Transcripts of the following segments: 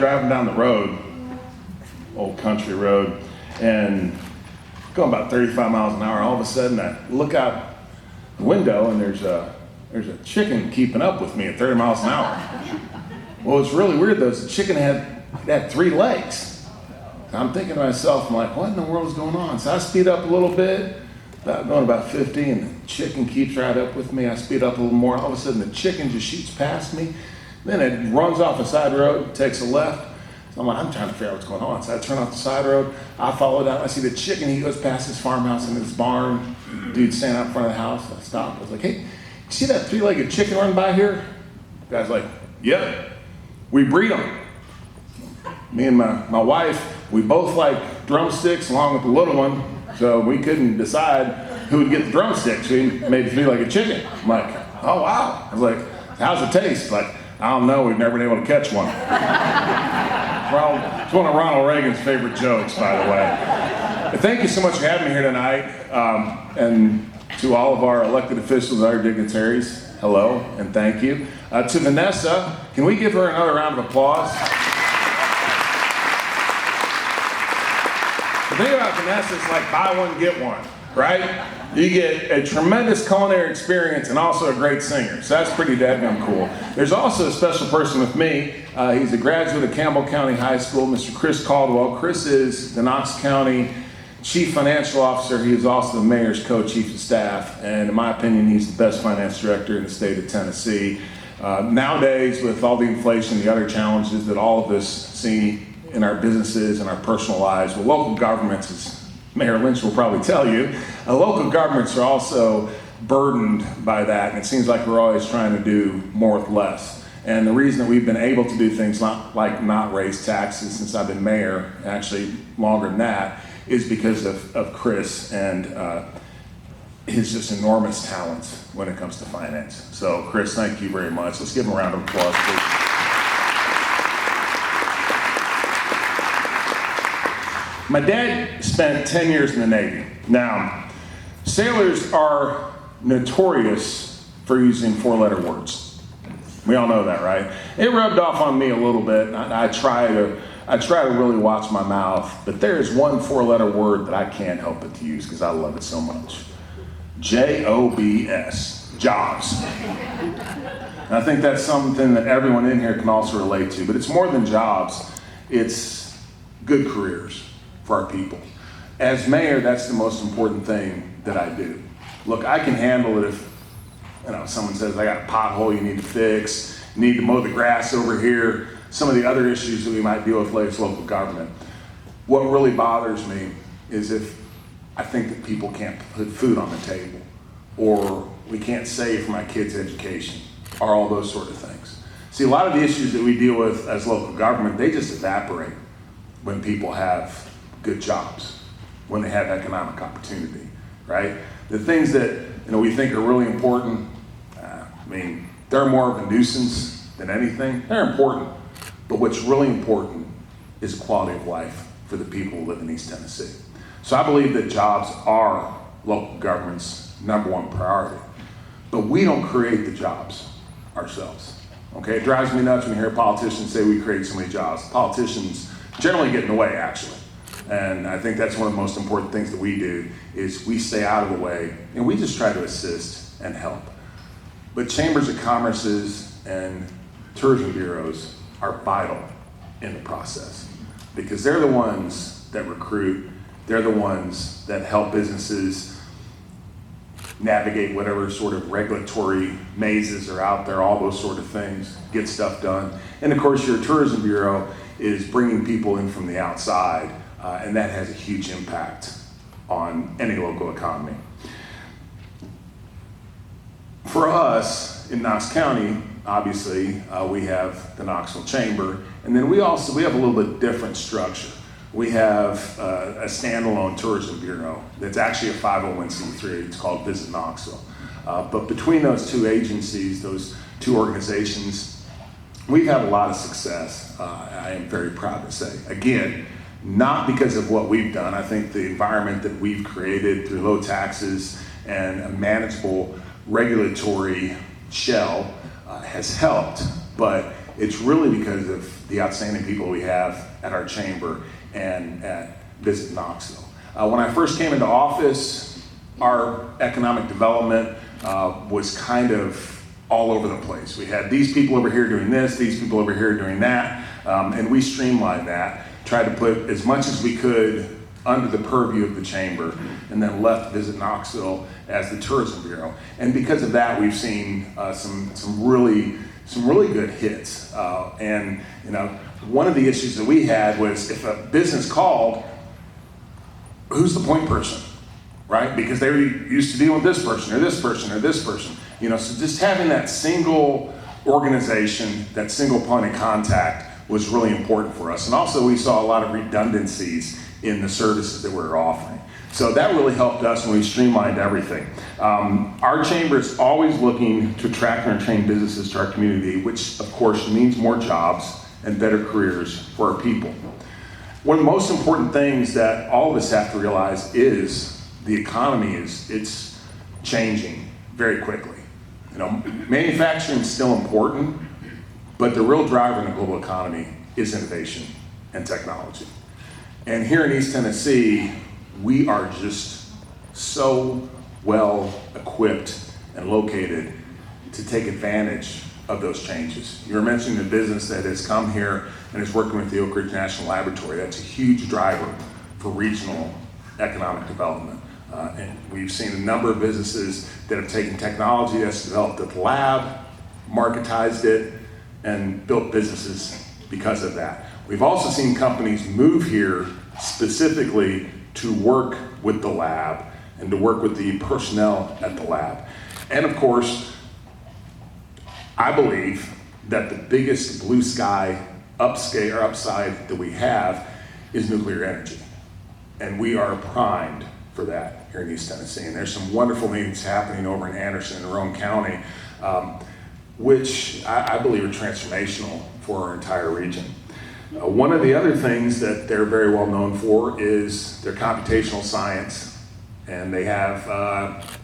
driving down the road, old country road, and going about 35 miles an hour. All of a sudden, I look out the window, and there's a chicken keeping up with me at 30 miles an hour. Well, what's really weird though is the chicken had 3 legs. And I'm thinking to myself, I'm like, what in the world is going on? So I speed up a little bit, going about 50, and the chicken keeps right up with me. I speed up a little more. All of a sudden, the chicken just shoots past me. Then it runs off a side road, takes a left. So I'm like, I'm trying to figure out what's going on. So I turn off the side road. I follow down. I see the chicken. He goes past his farmhouse and his barn. Dude standing out in front of the house. I stop. I was like, hey, you see that 3-legged chicken run by here? The guy's like, yep. We breed them. Me and my wife, we both like drumsticks along with the little one. So we couldn't decide who would get the drumsticks. We made 3-legged chicken. I'm like, oh, wow. I was like, how's it taste? Like, I don't know. We've never been able to catch one. It's one of Ronald Reagan's favorite jokes, by the way. But thank you so much for having me here tonight. And to all of our elected officials and our dignitaries, hello and thank you. To Vanessa, can we give her another round of applause? The thing about Vanessa is like buy one, get one, right? You get a tremendous culinary experience and also a great singer. So that's pretty dadgum cool. There's also a special person with me. He's a graduate of Campbell County High School, Mr. Chris Caldwell. Chris is the Knox County Chief Financial Officer. He is also the Mayor's Co-Chief of Staff. And in my opinion, he's the best finance director in the state of Tennessee. Nowadays, with all the inflation, the other challenges that all of us see in our businesses and our personal lives, well, local governments, as Mayor Lynch will probably tell you, local governments are also burdened by that, and it seems like we're always trying to do more with less. And the reason that we've been able to do things not raise taxes since I've been mayor, actually longer than that, is because of Chris and his just enormous talents when it comes to finance. So Chris, thank you very much. Let's give him a round of applause, please. My dad spent 10 years in the Navy. Now, sailors are notorious for using 4-letter words. We all know that, right? It rubbed off on me a little bit. I try to really watch my mouth, but there is one 4-letter word that I can't help but to use because I love it so much. J-O-B-S, jobs. And I think that's something that everyone in here can also relate to, but it's more than jobs. It's good careers for our people. As mayor, that's the most important thing that I do. Look, I can handle it if someone says, I got a pothole you need to fix, you need to mow the grass over here, some of the other issues that we might deal with as local government. What really bothers me is if I think that people can't put food on the table, or we can't save for my kids' education, or all those sort of things. See, a lot of the issues that we deal with as local government, they just evaporate when people have good jobs, when they have economic opportunity, right? The things that we think are really important, they're more of a nuisance than anything. They're important, but what's really important is quality of life for the people who live in East Tennessee. So I believe that jobs are local government's #1 priority, but we don't create the jobs ourselves, okay? It drives me nuts when you hear politicians say we create so many jobs. Politicians generally get in the way, actually. And I think that's one of the most important things that we do is we stay out of the way and we just try to assist and help. But chambers of commerces and tourism bureaus are vital in the process because they're the ones that recruit, they're the ones that help businesses navigate whatever sort of regulatory mazes are out there, all those sort of things, get stuff done. And of course your tourism bureau is bringing people in from the outside. And that has a huge impact on any local economy. For us in Knox County, obviously, we have the Knoxville Chamber, and then we have a little bit different structure. We have a standalone tourism bureau that's actually a 501c3. It's called Visit Knoxville. But between those two agencies, those two organizations, we've had a lot of success. I am very proud to say. Again, not because of what we've done. I think the environment that we've created through low taxes and a manageable regulatory shell has helped, but it's really because of the outstanding people we have at our chamber and at Visit Knoxville. When I first came into office, our economic development was kind of all over the place. We had these people over here doing this, these people over here doing that, and we streamlined that, tried to put as much as we could under the purview of the chamber, and then left Visit Knoxville as the tourism bureau. And because of that, we've seen some really good hits. And one of the issues that we had was if a business called, who's the point person, right? Because they were used to dealing with this person or this person or this person. So just having that single organization, that single point of contact was really important for us. And also we saw a lot of redundancies in the services that we were offering. So that really helped us when we streamlined everything. Our chamber is always looking to attract and train businesses to our community, which of course means more jobs and better careers for our people. One of the most important things that all of us have to realize is the economy it's changing very quickly. Manufacturing is still important, but the real driver in the global economy is innovation and technology. And here in East Tennessee, we are just so well equipped and located to take advantage of those changes. You were mentioning the business that has come here and is working with the Oak Ridge National Laboratory. That's a huge driver for regional economic development. And we've seen a number of businesses that have taken technology that's developed at the lab, marketized it, and built businesses because of that. We've also seen companies move here specifically to work with the lab and to work with the personnel at the lab. And of course, I believe that the biggest blue sky upside that we have is nuclear energy. And we are primed for that here in East Tennessee. And there's some wonderful things happening over in Anderson and Roane County, which I believe are transformational for our entire region. One of the other things that they're very well known for is their computational science. And they have,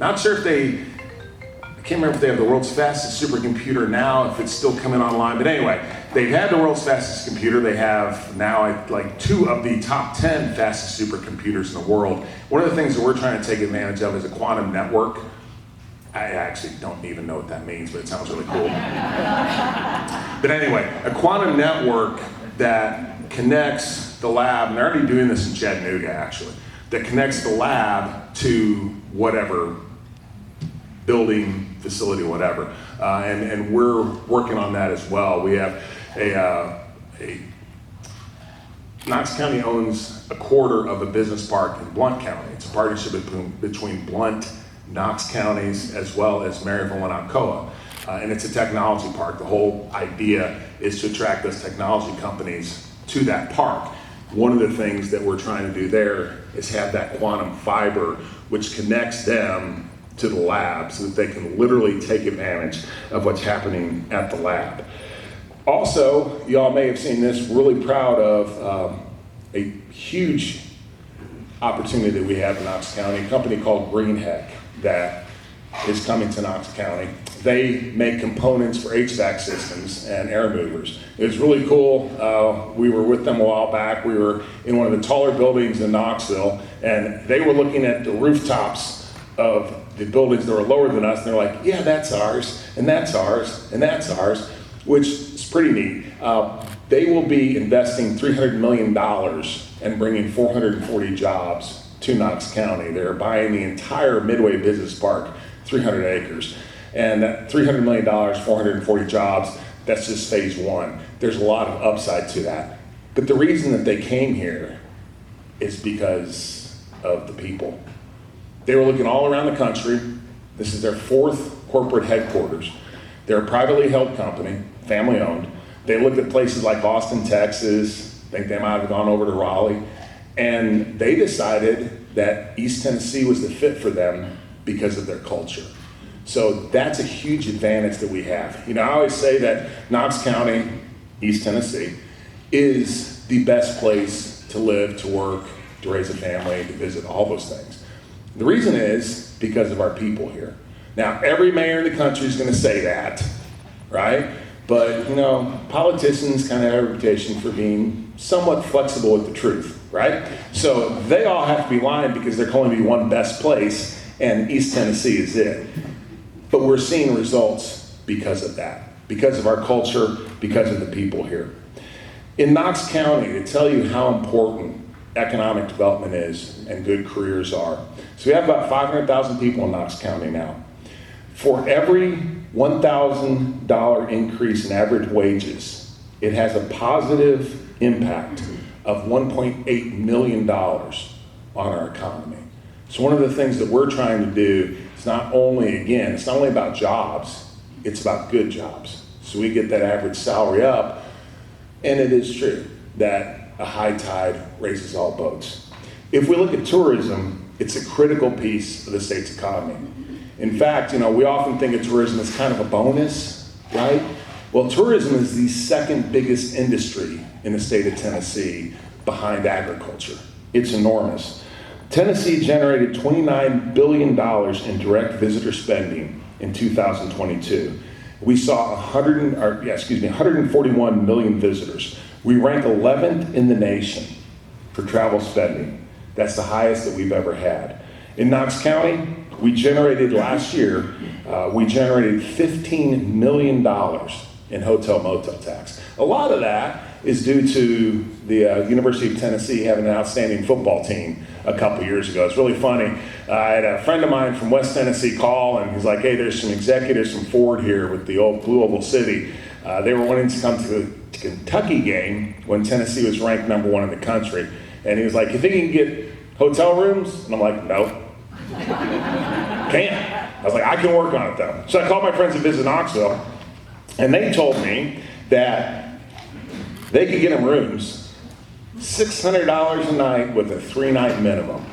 not sure if I can't remember if they have the world's fastest supercomputer now, if it's still coming online, but anyway, they've had the world's fastest computer. They have now like 2 of the top 10 fastest supercomputers in the world. One of the things that we're trying to take advantage of is a quantum network. I actually don't even know what that means, but it sounds really cool. But anyway, a quantum network that connects the lab, and they're already doing this in Chattanooga actually, that connects the lab to whatever building, facility, whatever. And we're working on that as well. We have Knox County owns a quarter of a business park in Blount County. It's a partnership between Blount, Knox counties, as well as Maryville and Alcoa. And it's a technology park. The whole idea is to attract those technology companies to that park. One of the things that we're trying to do there is have that quantum fiber, which connects them to the lab so that they can literally take advantage of what's happening at the lab. Also, you all may have seen this, really proud of a huge opportunity that we have in Knox County, a company called GreenHeck that is coming to Knox County. They make components for HVAC systems and air movers. It was really cool. We were with them a while back. We were in one of the taller buildings in Knoxville, and they were looking at the rooftops of the buildings that were lower than us, and they're like, yeah, that's ours, and that's ours, and that's ours, which is pretty neat. They will be investing $300 million and bringing 440 jobs to Knox County. They're buying the entire Midway Business Park, 300 acres. And that $300 million, 440 jobs, that's just phase one. There's a lot of upside to that. But the reason that they came here is because of the people. They were looking all around the country. This is their 4th corporate headquarters. They're a privately held company, family owned. They looked at places like Austin, Texas. I think they might have gone over to Raleigh. And they decided that East Tennessee was the fit for them because of their culture. So that's a huge advantage that we have. I always say that Knox County, East Tennessee, is the best place to live, to work, to raise a family, to visit, all those things. The reason is because of our people here. Now, every mayor in the country is going to say that, right? But, you know, politicians kind of have a reputation for being somewhat flexible with the truth, right? So they all have to be lying because there can only be one best place, and East Tennessee is it. But we're seeing results because of that, because of our culture, because of the people here. In Knox County, to tell you how important economic development is and good careers are. So we have about 500,000 people in Knox County now. For every $1,000 increase in average wages, it has a positive impact of $1.8 million on our economy. So one of the things that we're trying to do is not only, again, it's not only about jobs, it's about good jobs. So we get that average salary up, and it is true that a high tide raises all boats. If we look at tourism, it's a critical piece of the state's economy. In fact, you know, we often think of tourism as kind of a bonus, right? Well, tourism is the second biggest industry in the state of Tennessee behind agriculture. It's enormous. Tennessee generated $29 billion in direct visitor spending in 2022. We saw 141 million visitors. We rank 11th in the nation for travel spending. That's the highest that we've ever had. In Knox County, we generated last year, $15 million in hotel motel tax. A lot of that is due to the University of Tennessee having an outstanding football team a couple years ago. It's really funny. I had a friend of mine from West Tennessee call, and he's like, hey, there's some executives from Ford here with the old Blue Oval City. They were wanting to come to the Kentucky game when Tennessee was ranked #1 in the country. And he was like, you think you can get hotel rooms? And I'm like, no. Can't. I was like, I can work on it though. So I called my friends at Visit Knoxville, and they told me that they could get them rooms, $600 a night with a 3-night minimum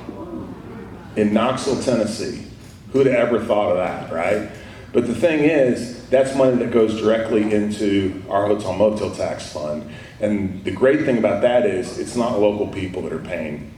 in Knoxville, Tennessee. Who'd have ever thought of that, right? But the thing is, that's money that goes directly into our hotel motel tax fund. And the great thing about that is it's not local people that are paying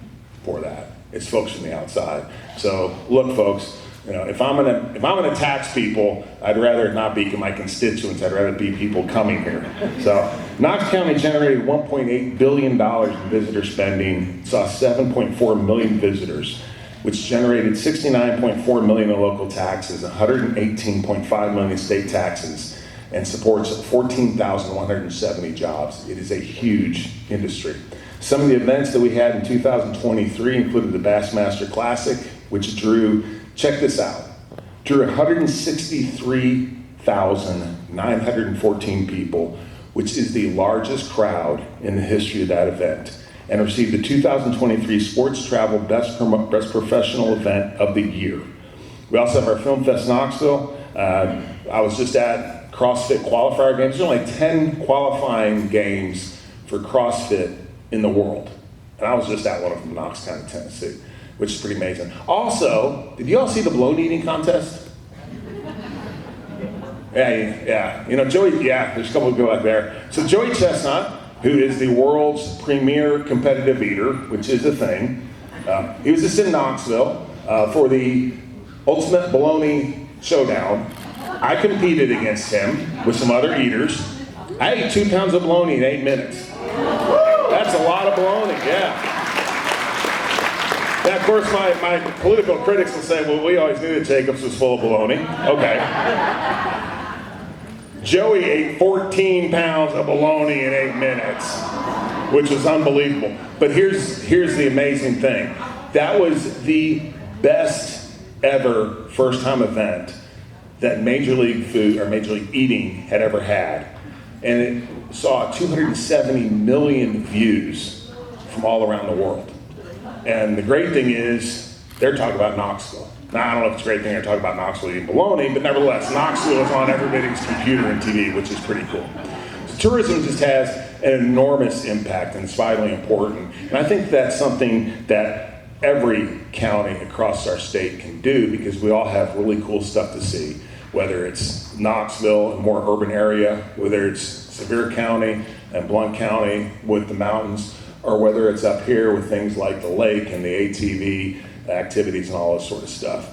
for that. It's folks from the outside. So look, folks, you know, if I'm gonna tax people, I'd rather it not be my constituents. I'd rather it be people coming here. So Knox County generated $1.8 billion in visitor spending, saw 7.4 million visitors, which generated $69.4 million in local taxes, $118.5 million in state taxes, and supports 14,170 jobs. It is a huge industry. Some of the events that we had in 2023 included the Bassmaster Classic, which drew, check this out, drew 163,914 people, which is the largest crowd in the history of that event, and received the 2023 Sports Travel Best Professional Event of the Year. We also have our Film Fest Knoxville. I was just at CrossFit qualifier games. There's only 10 qualifying games for CrossFit in the world. And I was just at one of them in Knox County, Tennessee, which is pretty amazing. Also, did you all see the baloney eating contest? Yeah. You know, Joey, there's a couple of go out there. So Joey Chestnut, who is the world's premier competitive eater, which is a thing, he was just in Knoxville for the Ultimate Baloney Showdown. I competed against him with some other eaters. I ate 2 pounds of bologna in 8 minutes. That's a lot of bologna, yeah. Now, of course, my political critics will say, well, we always knew that Jacobs was full of bologna. Okay. Joey ate 14 pounds of bologna in 8 minutes, which was unbelievable. But here's the amazing thing. That was the best ever first-time event that Major League Eating had ever had. And it saw 270 million views from all around the world. And the great thing is, they're talking about Knoxville. Now, I don't know if it's a great thing they're talking about Knoxville eating bologna, but nevertheless, Knoxville is on everybody's computer and TV, which is pretty cool. So tourism just has an enormous impact, and it's vitally important. And I think that's something that every county across our state can do, because we all have really cool stuff to see, whether it's Knoxville, a more urban area, whether it's Sevier County and Blount County with the mountains, or whether it's up here with things like the lake and the ATV activities and all this sort of stuff.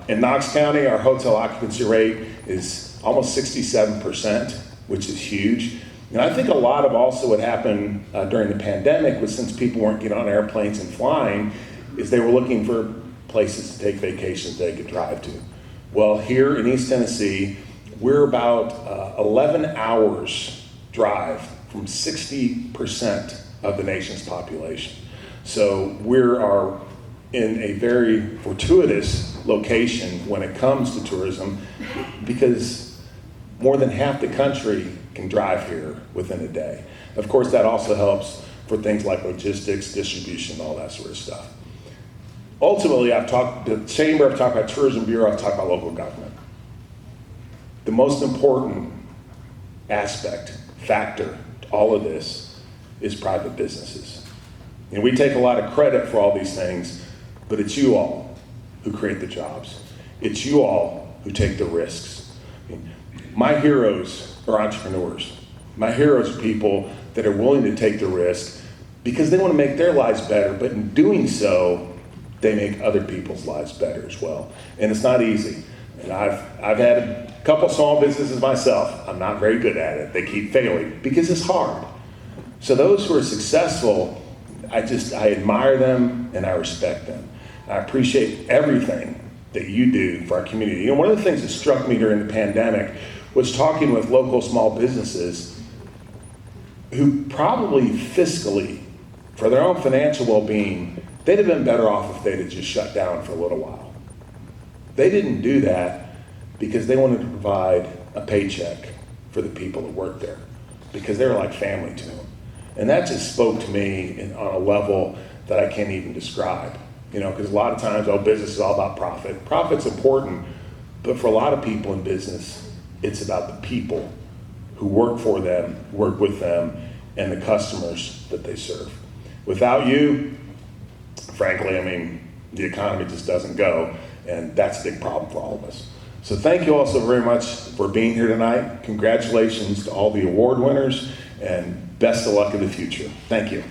In Knox County, our hotel occupancy rate is almost 67%. which is huge. And I think a lot of also what happened during the pandemic was, since people weren't getting on airplanes and flying, is they were looking for places to take vacations they could drive to. Well, here in East Tennessee, we're about 11 hours drive from 60% of the nation's population. So we are in a very fortuitous location when it comes to tourism, because more than half the country can drive here within a day. Of course, that also helps for things like logistics, distribution, all that sort of stuff. Ultimately, the Chamber, I've talked about Tourism Bureau, I've talked about local government. The most important factor to all of this is private businesses. And we take a lot of credit for all these things, but it's you all who create the jobs. It's you all who take the risks. My heroes are entrepreneurs. My heroes are people that are willing to take the risk because they want to make their lives better, but in doing so, they make other people's lives better as well. And it's not easy. And I've had a couple small businesses myself. I'm not very good at it. They keep failing because it's hard. So those who are successful, I admire them and I respect them. I appreciate everything that you do for our community. You know, one of the things that struck me during the pandemic was talking with local small businesses who probably fiscally, for their own financial well-being, they'd have been better off if they'd have just shut down for a little while. They didn't do that because they wanted to provide a paycheck for the people that work there, because they were like family to them. And that just spoke to me on a level that I can't even describe. You know, because a lot of times, business is all about profit. Profit's important, but for a lot of people in business, it's about the people who work for them, work with them, and the customers that they serve. Without you, frankly, the economy just doesn't go, and that's a big problem for all of us. So thank you all so very much for being here tonight. Congratulations to all the award winners, and best of luck in the future. Thank you.